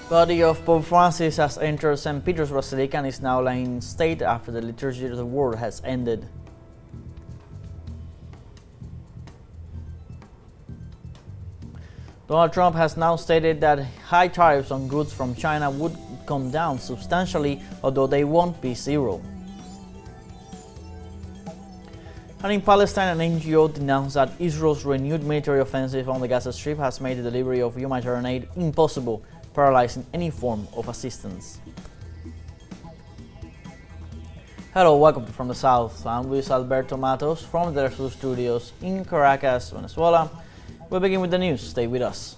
Body of Pope Francis has entered St. Peter's Basilica and is now lying in state after the liturgy of the word has ended. Donald Trump has now stated that high tariffs on goods from China would come down substantially, although they won't be zero. And in Palestine, an NGO denounced that Israel's renewed military offensive on the Gaza Strip has made the delivery of humanitarian aid impossible, paralyzing any form of assistance. Hello, welcome to From the South. I'm Luis Alberto Matos from the teleSUR studios in Caracas, Venezuela. We'll begin with the news. Stay with us.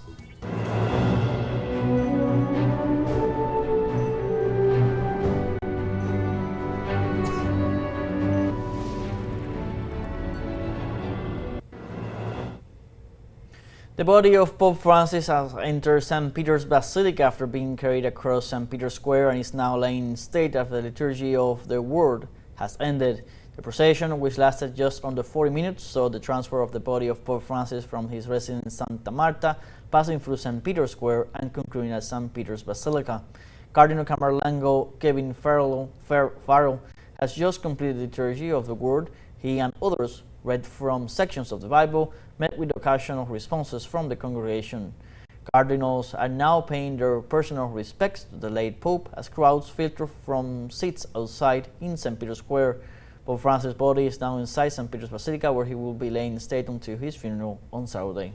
The body of Pope Francis has entered St. Peter's Basilica after being carried across St. Peter's Square and is now laying in state after the liturgy of the word has ended. The procession, which lasted just under 40 minutes, saw the transfer of the body of Pope Francis from his residence in Santa Marta, passing through St. Peter's Square and concluding at St. Peter's Basilica. Cardinal Camerlengo Kevin Farrell has just completed the liturgy of the word. He and others read from sections of the Bible, met with occasional responses from the congregation. Cardinals are now paying their personal respects to the late Pope as crowds filter from seats outside in St. Peter's Square. Pope Francis' body is now inside St. Peter's Basilica, where he will be laying in state until his funeral on Saturday.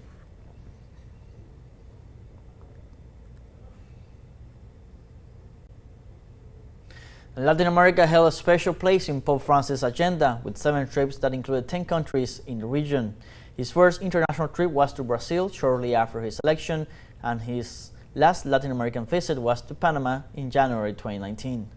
Latin America held a special place in Pope Francis' agenda, with 7 trips that included 10 countries in the region. His first international trip was to Brazil shortly after his election, and his last Latin American visit was to Panama in January 2019.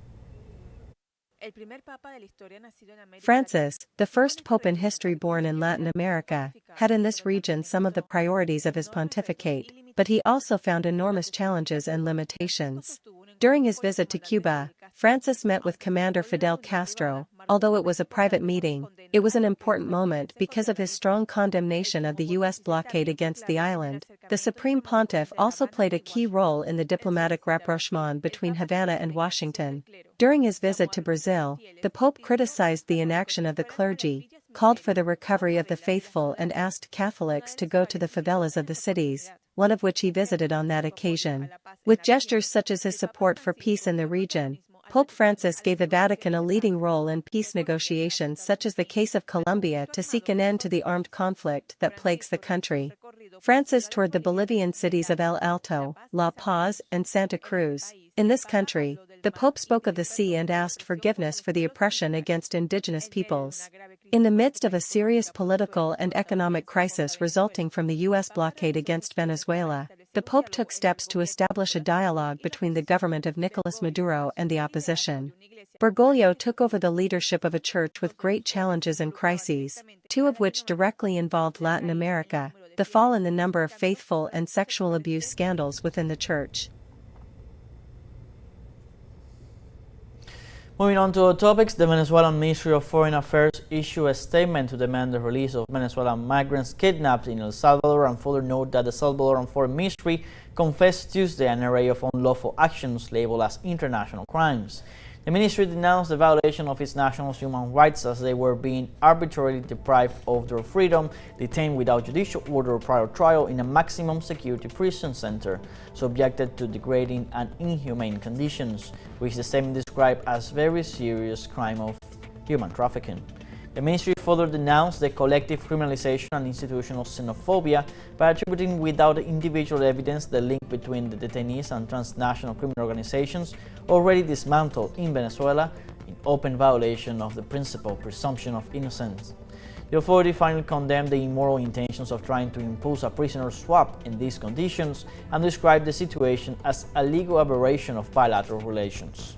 Francis, the first pope in history born in Latin America, had in this region some of the priorities of his pontificate, but he also found enormous challenges and limitations. During his visit to Cuba, Francis met with Commander Fidel Castro. Although it was a private meeting, it was an important moment because of his strong condemnation of the U.S. blockade against the island. The Supreme Pontiff also played a key role in the diplomatic rapprochement between Havana and Washington. During his visit to Brazil, the Pope criticized the inaction of the clergy, called for the recovery of the faithful and asked Catholics to go to the favelas of the cities, one of which he visited on that occasion. With gestures such as his support for peace in the region, Pope Francis gave the Vatican a leading role in peace negotiations such as the case of Colombia to seek an end to the armed conflict that plagues the country. Francis toured the Bolivian cities of El Alto, La Paz, and Santa Cruz. In this country, the Pope spoke of the sea and asked forgiveness for the oppression against indigenous peoples. In the midst of a serious political and economic crisis resulting from the U.S. blockade against Venezuela, the Pope took steps to establish a dialogue between the government of Nicolas Maduro and the opposition. Bergoglio took over the leadership of a church with great challenges and crises, 2 of which directly involved Latin America: the fall in the number of faithful and sexual abuse scandals within the church. Moving on to other topics, the Venezuelan Ministry of Foreign Affairs issued a statement to demand the release of Venezuelan migrants kidnapped in El Salvador and further note that the Salvadoran Foreign Ministry confessed Tuesday an array of unlawful actions labeled as international crimes. The ministry denounced the violation of its nationals' human rights as they were being arbitrarily deprived of their freedom, detained without judicial order or prior trial in a maximum security prison center, subjected to degrading and inhumane conditions, which the statement described as very serious crime of human trafficking. The ministry further denounced the collective criminalization and institutional xenophobia by attributing without individual evidence the link between the detainees and transnational criminal organizations already dismantled in Venezuela in open violation of the principal presumption of innocence. The authority finally condemned the immoral intentions of trying to impose a prisoner swap in these conditions and described the situation as a legal aberration of bilateral relations.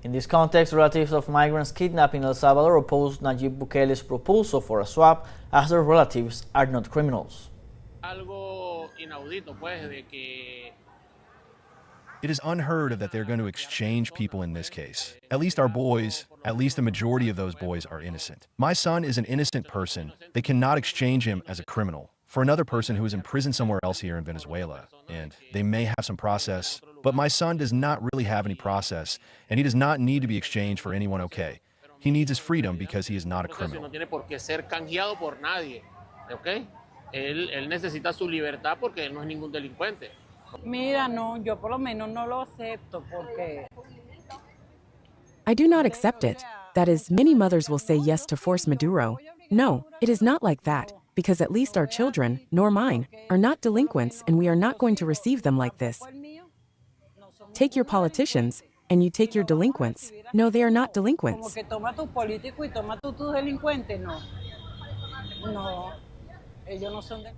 In this context, relatives of migrants kidnapped in El Salvador opposed Nayib Bukele's proposal for a swap, as their relatives are not criminals. Algo inaudito, pues, de que It is unheard of that they're going to exchange people in this case. At least our boys, at least a majority of those boys are innocent. My son is an innocent person. They cannot exchange him as a criminal for another person who is in prison somewhere else here in Venezuela, and they may have some process, but my son does not really have any process, and he does not need to be exchanged for anyone, okay? He needs his freedom because he is not a criminal. Él necesita su libertad porque él no es ningún delincuente. Mira, no, yo por lo menos no lo acepto porque... I do not accept it. That is, many mothers will say yes to force Maduro. No, it is not like that, because at least our children, nor mine, are not delinquents and we are not going to receive them like this. Take your politicians, and you take your delinquents. No, they are not delinquents. Como que toma tu político y toma tu delincuente, no. No, ellos no son de...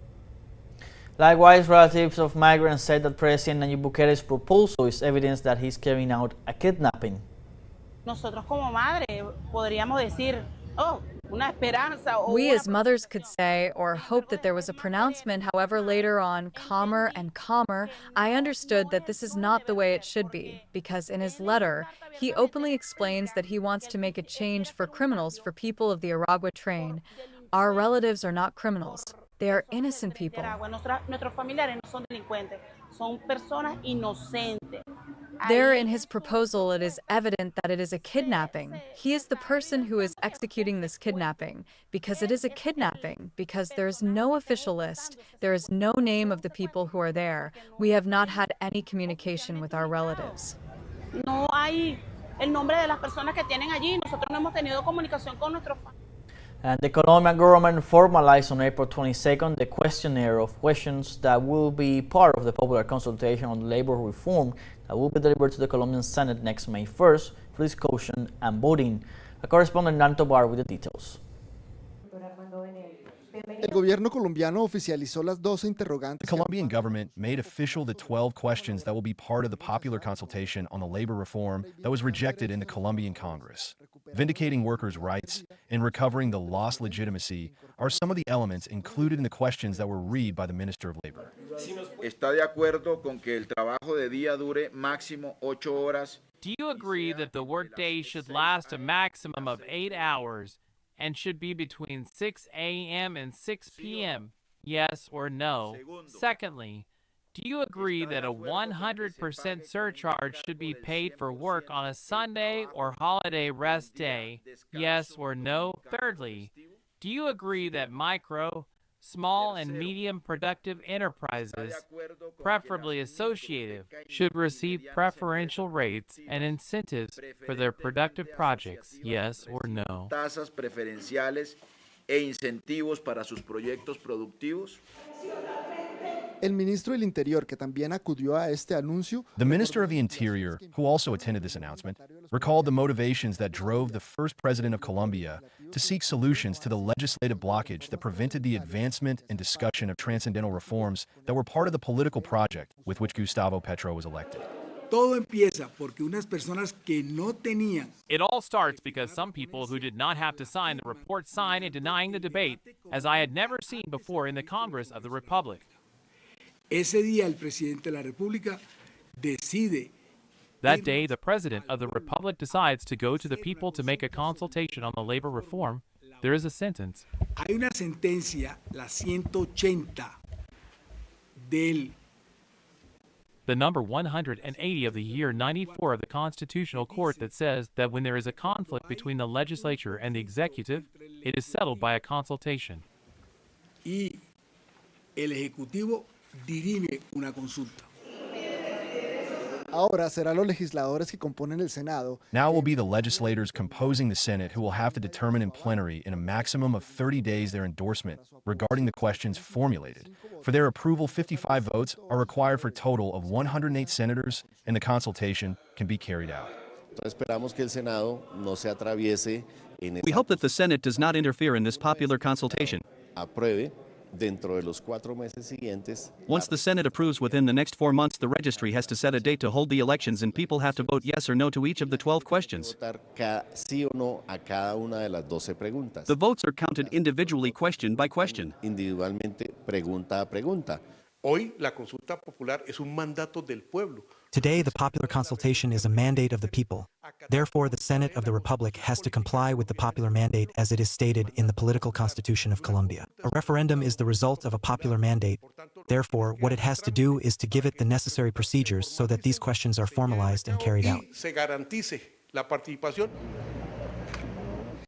Likewise, relatives of migrants said that President Nayib Bukele's proposal is evidence that he's carrying out a kidnapping. Nosotros como madre podríamos decir, oh, una esperanza. We as mothers could say or hope that there was a pronouncement. However, later on, calmer and calmer, I understood that this is not the way it should be, because in his letter, he openly explains that he wants to make a change for criminals for people of the Aragua train. Our relatives are not criminals. They are innocent people. Nuestros familiares no son delincuentes, son personas inocentes. There in his proposal, it is evident that it is a kidnapping. He is the person who is executing this kidnapping, because it is a kidnapping, because there is no official list, there is no name of the people who are there. We have not had any communication with our relatives. No hay el nombre de las personas que tienen allí. Nosotros no hemos tenido comunicación con nuestros familiares. And the Colombian government formalized on April 22nd the questionnaire of questions that will be part of the popular consultation on labor reform that will be delivered to the Colombian Senate next May 1st for discussion and voting. A correspondent Nanto Bar with the details. El gobierno colombiano oficializó las 12 interrogantes. The Colombian government made official the 12 questions that will be part of the popular consultation on the labor reform that was rejected in the Colombian Congress. Vindicating workers' rights and recovering the lost legitimacy are some of the elements included in the questions that were read by the Minister of Labor. ¿Está de acuerdo con que el trabajo de día dure máximo 8 horas? Do you agree that the workday should last a maximum of 8 hours and should be between 6 a.m. and 6 p.m.? Yes or no? Secondly, do you agree that a 100% surcharge should be paid for work on a Sunday or holiday rest day? Yes or no? Thirdly, do you agree that micro, small, and medium productive enterprises, preferably associative, should receive preferential rates and incentives for their productive projects? Yes or no? Tasas preferenciales e incentivos para sus proyectos productivos. El ministro del Interior, que también acudió a este anuncio. The Minister of the Interior, who also attended this announcement, recalled the motivations that drove the first president of Colombia to seek solutions to the legislative blockage that prevented the advancement and discussion of transcendental reforms that were part of the political project with which Gustavo Petro was elected. Todo empieza porque unas personas que no tenían. It all starts because some people who did not have to sign the report signed in denying the debate, as I had never seen before in the Congress of the Republic. Ese día el presidente de la República decide. That day, the President of the Republic decides to go to the people to make a consultation on the labor reform. There is a sentence. Hay una sentencia, la 180 del. The number 180 of the year 94 of the Constitutional Court that says that when there is a conflict between the legislature and the executive, it is settled by a consultation. Y el Ejecutivo dirime una consulta. Ahora serán los legisladores que componen el Senado. Now it will be the legislators composing the Senate who will have to determine in plenary in a maximum of 30 days their endorsement regarding the questions formulated. For their approval, 55 votes are required for a total of 108 senators, and the consultation can be carried out. We hope that the Senate does not interfere in this popular consultation. Once the Senate approves within the next 4 months, the registry has to set a date to hold the elections and people have to vote yes or no to each of the 12 questions. The votes are counted individually question by question. Hoy la consulta popular es un mandato del pueblo. Today, the popular consultation is a mandate of the people. Therefore, the Senate of the Republic has to comply with the popular mandate as it is stated in the political constitution of Colombia. A referendum is the result of a popular mandate. Therefore, what it has to do is to give it the necessary procedures so that these questions are formalized and carried out. Se garantice la participación.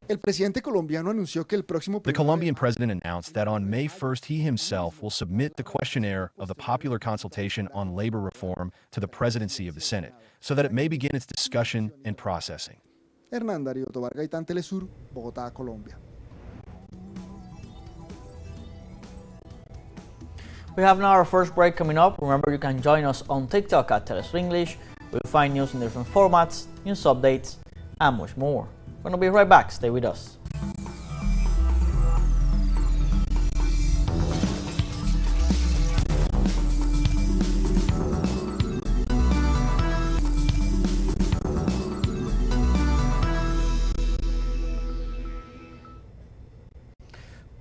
El presidente colombiano anunció que el próximo The Colombian president announced that on May 1st, he himself will submit the questionnaire of the popular consultation on labor reform to the presidency of the Senate, so that it may begin its discussion and processing. Hernán Darío Tobar Gaitán, TeleSUR, Bogotá, Colombia. We have now our first break coming up. Remember, you can join us on TikTok at teleSUR English. We'll find news in different formats, news updates, and much more. We're going to be right back. Stay with us.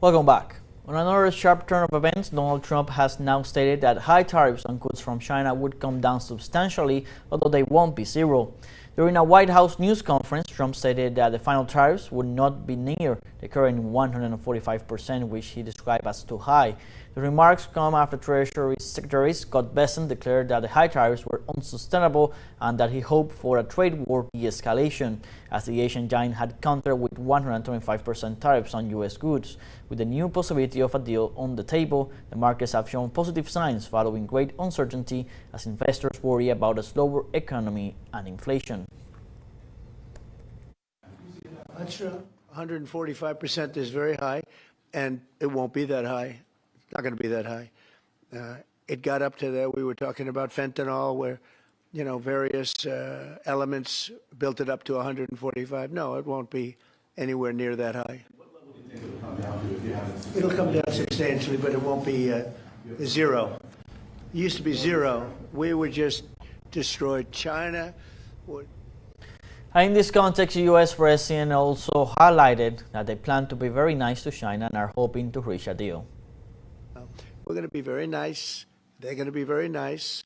Welcome back. On another sharp turn of events, Donald Trump has now stated that high tariffs on goods from China would come down substantially, although they won't be zero. During a White House news conference, Trump stated that the final tariffs would not be near the current 145%, which he described as too high. The remarks come after Treasury Secretary Scott Bessent declared that the high tariffs were unsustainable and that he hoped for a trade war de-escalation, as the Asian giant had countered with 125% tariffs on U.S. goods. With the new possibility of a deal on the table, the markets have shown positive signs following great uncertainty as investors worry about a slower economy and inflation. That's true. 145% is very high, and it won't be that high. It's not going to be that high. It got up to that. We were talking about fentanyl, where, you know, various elements built it up to 145. No, it won't be anywhere near that high. It'll come down substantially, but it won't be zero. It used to be zero. We would just destroy China. In this context, the U.S. President also highlighted that they plan to be very nice to China and are hoping to reach a deal. We're going to be very nice. They're going to be very nice,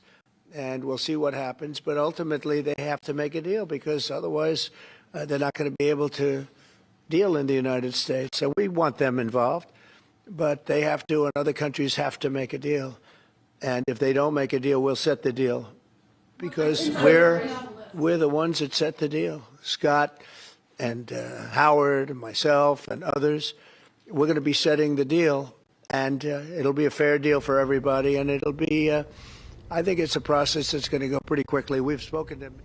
and we'll see what happens. But ultimately, they have to make a deal, because otherwise they're not going to be able to deal in the United States. So we want them involved, but they have to, and other countries have to make a deal. And if they don't make a deal, we'll set the deal, because we're the ones that set the deal. Scott and Howard and myself and others, we're going to be setting the deal, and it'll be a fair deal for everybody, and it'll be, I think it's a process that's going to go pretty quickly. We've spoken to them.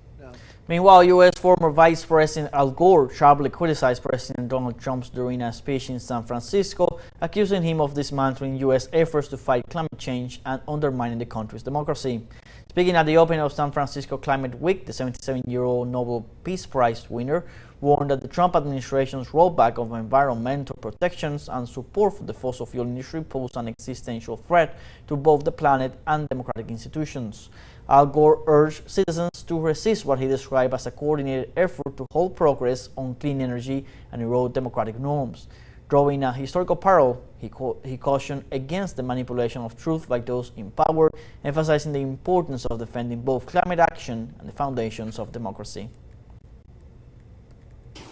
Meanwhile, U.S. former Vice President Al Gore sharply criticized President Donald Trump during a speech in San Francisco, accusing him of dismantling U.S. efforts to fight climate change and undermining the country's democracy. Speaking at the opening of San Francisco Climate Week, the 77-year-old Nobel Peace Prize winner warned that the Trump administration's rollback of environmental protections and support for the fossil fuel industry pose an existential threat to both the planet and democratic institutions. Al Gore urged citizens to resist what he described as a coordinated effort to halt progress on clean energy and erode democratic norms. Drawing a historical parallel, he cautioned against the manipulation of truth by those in power, emphasizing the importance of defending both climate action and the foundations of democracy.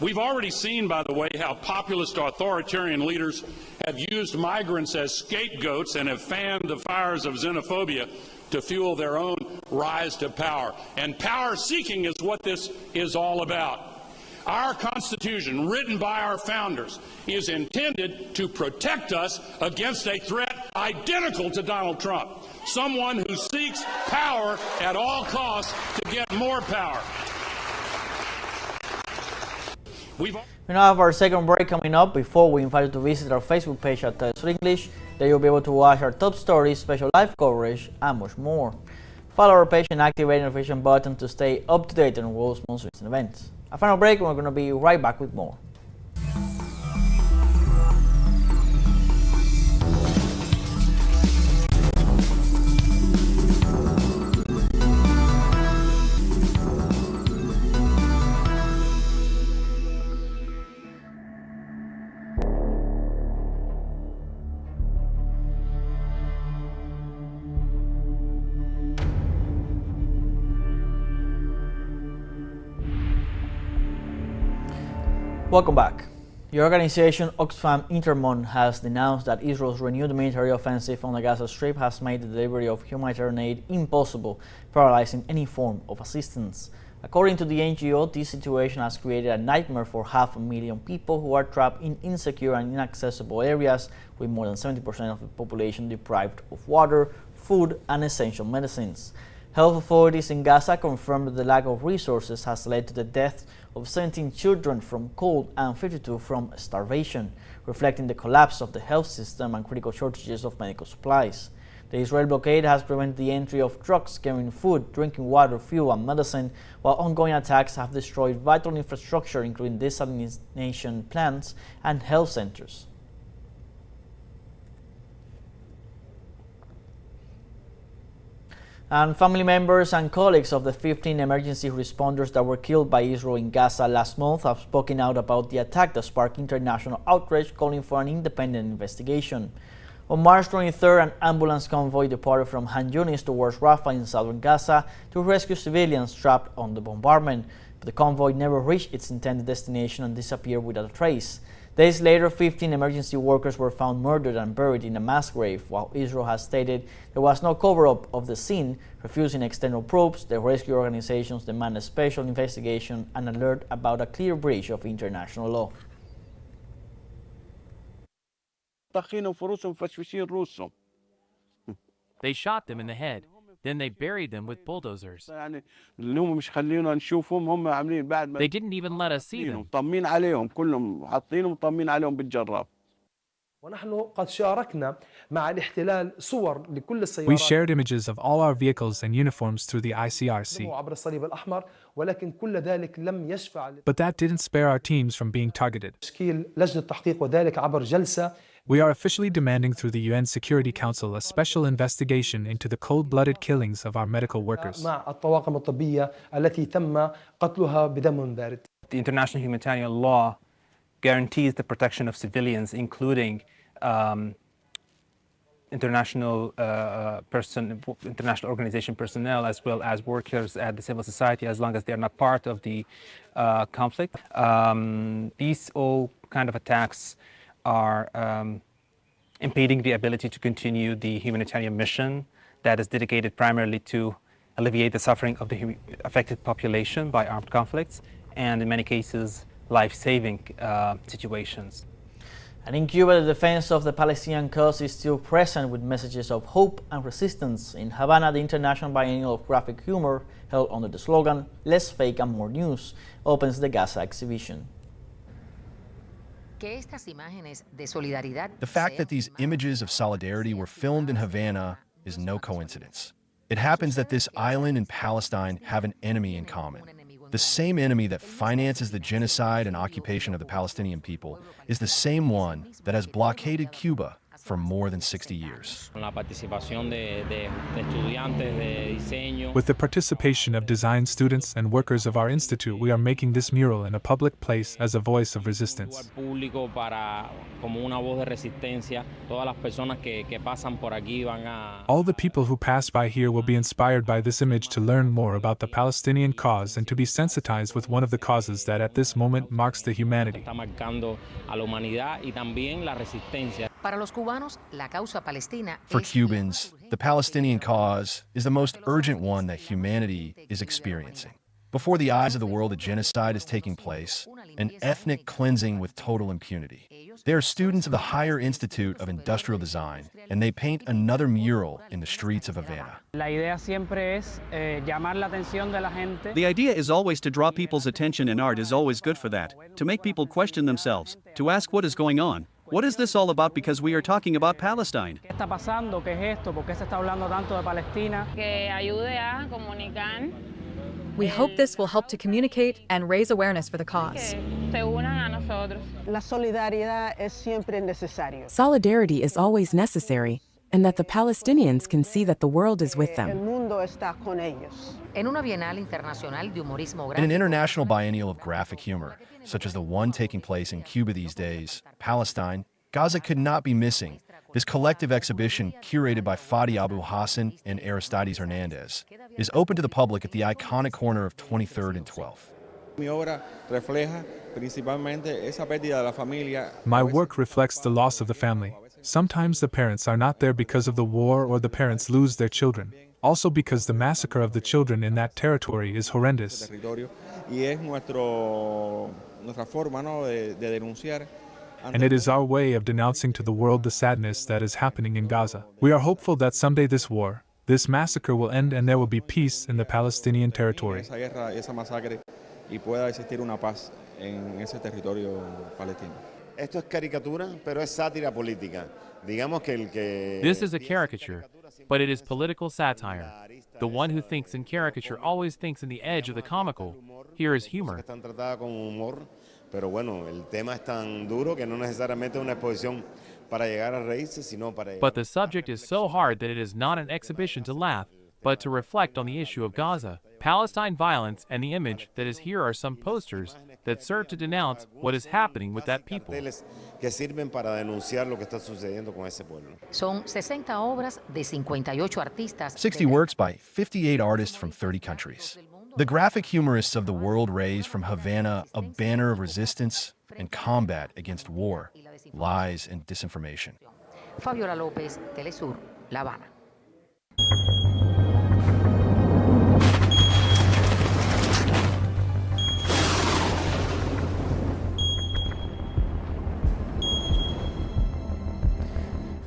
We've already seen, by the way, how populist authoritarian leaders have used migrants as scapegoats and have fanned the fires of xenophobia to fuel their own rise to power. And power seeking is what this is all about. Our Constitution, written by our founders, is intended to protect us against a threat identical to Donald Trump, someone who seeks power at all costs to get more power. We now have our second break coming up. Before we invite you to visit our Facebook page at teleSUR English, there you'll be able to watch our top stories, special live coverage, and much more. Follow our page and activate the notification button to stay up to date on world's most recent events. A final break, and we're going to be right back with more. Welcome back. The organization Oxfam Intermon has denounced that Israel's renewed military offensive on the Gaza Strip has made the delivery of humanitarian aid impossible, paralyzing any form of assistance. According to the NGO, this situation has created a nightmare for 500,000 people who are trapped in insecure and inaccessible areas, with more than 70% of the population deprived of water, food, and essential medicines. Health authorities in Gaza confirmed that the lack of resources has led to the death of 17 children from cold and 52 from starvation, reflecting the collapse of the health system and critical shortages of medical supplies. The Israel blockade has prevented the entry of trucks carrying food, drinking water, fuel, and medicine, while ongoing attacks have destroyed vital infrastructure, including desalination plants and health centers. And family members and colleagues of the 15 emergency responders that were killed by Israel in Gaza last month have spoken out about the attack that sparked international outrage, calling for an independent investigation. On March 23rd, an ambulance convoy departed from Han Yunis towards Rafah in southern Gaza to rescue civilians trapped on the bombardment, but the convoy never reached its intended destination and disappeared without a trace. Days later, 15 emergency workers were found murdered and buried in a mass grave, while Israel has stated there was no cover-up of the scene, refusing external probes. The rescue organizations demand a special investigation and alert about a clear breach of international law. They shot them in the head. Then they buried them with bulldozers. They didn't even let us see them. We shared images of all our vehicles and uniforms through the ICRC. But that didn't spare our teams from being targeted. We are officially demanding through the UN Security Council a special investigation into the cold-blooded killings of our medical workers. The international humanitarian law guarantees the protection of civilians, including international organization personnel, as well as workers at the civil society, as long as they are not part of the conflict. These all kind of attacks are impeding the ability to continue the humanitarian mission that is dedicated primarily to alleviate the suffering of the affected population by armed conflicts, and in many cases, life-saving situations. And in Cuba, the defense of the Palestinian cause is still present with messages of hope and resistance. In Havana, the International Biennial of Graphic Humor, held under the slogan, "Less fake and more news," opens the Gaza exhibition. The fact that these images of solidarity were filmed in Havana is no coincidence. It happens that this island and Palestine have an enemy in common. The same enemy that finances the genocide and occupation of the Palestinian people is the same one that has blockaded Cuba for more than 60 years. With the participation of design students and workers of our institute, we are making this mural in a public place as a voice of resistance. All the people who pass by here will be inspired by this image to learn more about the Palestinian cause and to be sensitized with one of the causes that at this moment marks the humanity. For Cubans, the Palestinian cause is the most urgent one that humanity is experiencing. Before the eyes of the world, a genocide is taking place, an ethnic cleansing with total impunity. They are students of the Higher Institute of Industrial Design, and they paint another mural in the streets of Havana. The idea is always to draw people's attention, and art is always good for that, to make people question themselves, to ask what is going on. What is this all about, because we are talking about Palestine? We hope this will help to communicate and raise awareness for the cause. Solidarity is always necessary, and that the Palestinians can see that the world is with them. In an international biennial of graphic humor, such as the one taking place in Cuba these days, Palestine, Gaza could not be missing. This collective exhibition, curated by Fadi Abu Hassan and Aristides Hernandez, is open to the public at the iconic corner of 23rd and 12th. My work reflects the loss of the family. Sometimes the parents are not there because of the war or the parents lose their children. Also because the massacre of the children in that territory is horrendous. And it is our way of denouncing to the world the sadness that is happening in Gaza. We are hopeful that someday this war, this massacre will end and there will be peace in the Palestinian territory. This is a caricature, but it is political satire. The one who thinks in caricature always thinks in the edge of the comical. Here is humor. Pero bueno, el tema es tan duro que no necesariamente una exposición para llegar a reírse, sino para... But the subject is so hard that it is not an exhibition to laugh, but to reflect on the issue of Gaza, Palestine violence, and the image that is here are some posters that serve to denounce what is happening with that people. Que sirven para denunciar lo que está sucediendo con ese pueblo. Son 60 obras de 58 artistas. 60 works by 58 artists from 30 countries. The graphic humorists of the world raise from Havana a banner of resistance and combat against war, lies, and disinformation. Fabiola López, TeleSUR, La Habana.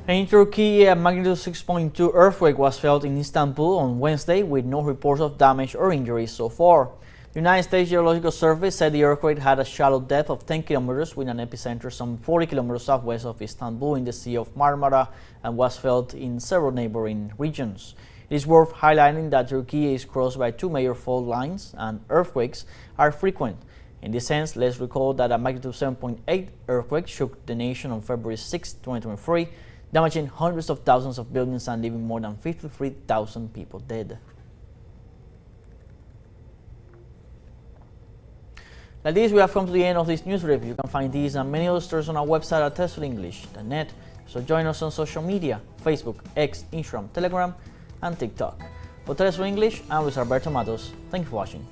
In Turkey, a magnitude 6.2 earthquake was felt in Istanbul on Wednesday with no reports of damage or injuries so far. The United States Geological Survey said the earthquake had a shallow depth of 10 kilometers with an epicenter some 40 kilometers southwest of Istanbul in the Sea of Marmara and was felt in several neighboring regions. It is worth highlighting that Turkey is crossed by two major fault lines and earthquakes are frequent. In this sense, let's recall that a magnitude 7.8 earthquake shook the nation on February 6, 2023, damaging hundreds of thousands of buildings and leaving more than 53,000 people dead. Like this, we have come to the end of this news review. You can find these and many other stories on our website at telesurenglish.net. So join us on social media, Facebook, X, Instagram, Telegram, and TikTok. For TeleSUR English, I'm Luis Alberto Matos. Thank you for watching.